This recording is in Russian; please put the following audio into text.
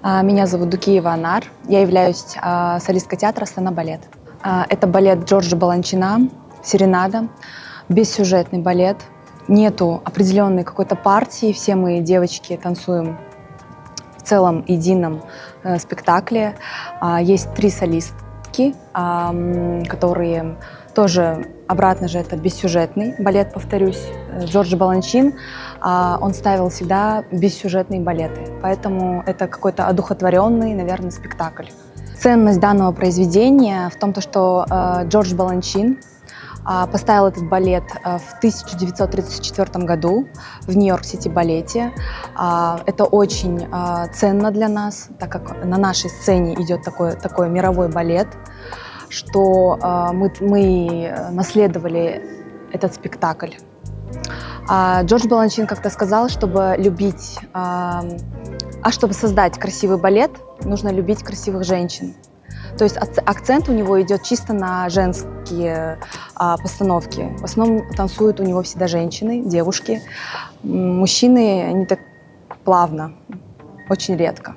Меня зовут Дукиева Анар. Я являюсь солисткой театра «Астана балет». Это балет Джорджа Баланчина «Серенада», бессюжетный балет. Нету определенной какой-то партии, все мы, девочки, танцуем в целом едином спектакле. Есть 3 солистки, которые тоже, обратно же, это бессюжетный балет, повторюсь. Джордж Баланчин, он ставил всегда бессюжетные балеты, поэтому это какой-то одухотворенный, наверное, спектакль. Ценность данного произведения в том, что Джордж Баланчин поставил этот балет в 1934 году в Нью-Йорк-Сити балете. Это очень ценно для нас, так как на нашей сцене идет такой мировой балет, что мы наследовали этот спектакль. Джордж Баланчин как-то сказал, чтобы чтобы создать красивый балет, нужно любить красивых женщин. То есть акцент у него идет чисто на женские постановки. В основном танцуют у него всегда женщины, девушки. Мужчины, они так плавно, очень редко.